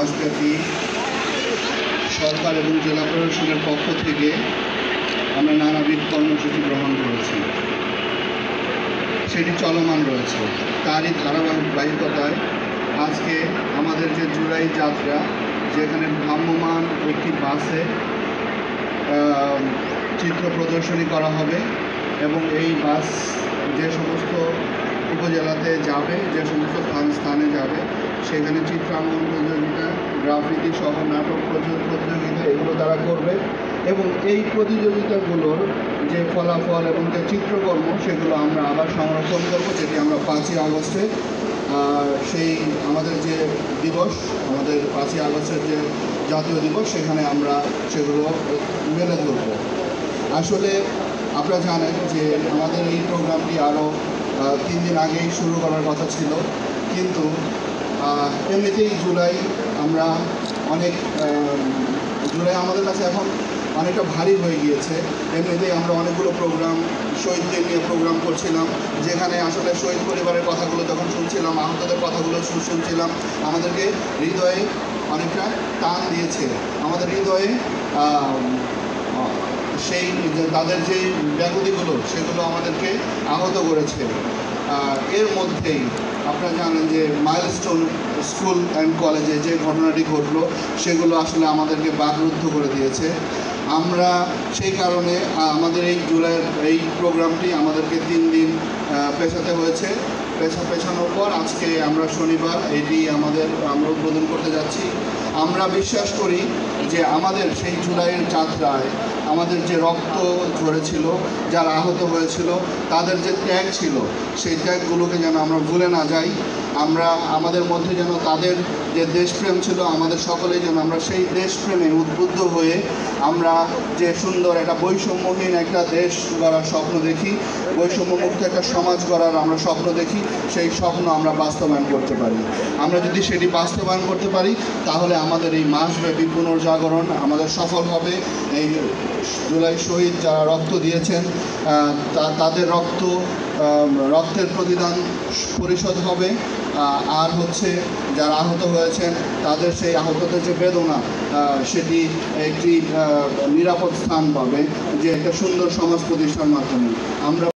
মাসব্যাপী সরকার এবং জেলা প্রশাসনের পক্ষ থেকে আমরা নানাবিধ কর্মসূচি গ্রহণ করেছি, সেটি চলমান রয়েছে। তারই ধারাবাহিকতায় আজকে আমাদের যে জুলাই যাত্রা, যেখানে ভ্রাম্যমাণ একটি বাসে চিত্র প্রদর্শনী করা হবে এবং এই বাস যে সমস্ত উপজেলাতে যাবে, যে সমস্ত স্থানে যাবে, সেখানে চিত্রাঙ্কন প্রতিযোগিতা, গ্রাফিতি সহ নাটক প্রতিযোগিতা এগুলো তারা করবে এবং এই প্রতিযোগিতাগুলোর যে ফলাফল এবং যে চিত্রকর্ম সেগুলো আমরা আবার সংরক্ষণ করব, যেটি আমরা 5ই আগস্টে সেই আমাদের যে দিবস, আমাদের 5ই আগস্টের যে জাতীয় দিবস, সেখানে আমরা সেগুলো মেলে ধরব। আসলে আপনারা জানেন যে আমাদের এই প্রোগ্রামটি আরও 3 দিন আগেই শুরু করার কথা ছিল, কিন্তু এমনিতেই জুলাই আমাদের কাছে এখন অনেকটা ভারী হয়ে গিয়েছে। এমনিতেই আমরা অনেকগুলো প্রোগ্রাম, শহীদদের নিয়ে প্রোগ্রাম করছিলাম, যেখানে আসলে শহীদ পরিবারের কথাগুলো যখন শুনছিলাম, আহতদের কথাগুলো শুনছিলাম, আমাদেরকে হৃদয়ে অনেকটা টান দিয়েছে। আমাদের হৃদয়ে সেই তাদের যে ব্যাকুতিগুলো সেগুলো আমাদেরকে আহত করেছে। এর মধ্যেই আপনারা জানেন যে মাইলস্টোন স্কুল অ্যান্ড কলেজে যে ঘটনাটি ঘটলো, সেগুলো আসলে আমাদেরকে বাকরুদ্ধ করে দিয়েছে। আমরা সেই কারণে আমাদের এই জুলাইয়ের এই প্রোগ্রামটি আমাদেরকে 3 দিন পেছাতে হয়েছে। পেছানোর পর আজকে আমরা শনিবার এটি আমরা উদ্বোধন করতে যাচ্ছি। আমরা বিশ্বাস করি যে আমাদের সেই জুলাইয়ের যাত্রায় আমাদের যে রক্ত ঝরেছিল, যারা আহত হয়েছিল, তাদের যে ত্যাগ ছিল, সেই ত্যাগগুলোকে যেন আমরা ভুলে না যাই। আমাদের মধ্যে যেন তাদের যে দেশপ্রেম ছিল, আমাদের সকলেই যেন আমরা সেই দেশপ্রেমে উদ্বুদ্ধ হয়ে আমরা যে সুন্দর একটা বৈষম্যহীন একটা দেশ গড়ার স্বপ্ন দেখি, বৈষম্যমুক্ত একটা সমাজ গড়ার আমরা স্বপ্ন দেখি, সেই স্বপ্ন আমরা বাস্তবায়ন করতে পারি। আমরা যদি সেটি বাস্তবায়ন করতে পারি, তাহলে আমাদের এই মাসব্যাপী পুনর্জাগরণ আমাদের সফল হবে। এই জুলাই শহীদ যারা রক্ত দিয়েছেন, তাদের রক্তের প্রতিদান পরিশোধ হবে। আর যারা আহত হয়েছেন, তাদের সেই আহতদের যে বেদনা, সেটি একটি নিরাপদ স্থান পাবে, যে একটা সুন্দর সমাজ প্রতিষ্ঠার মাধ্যমে আমরা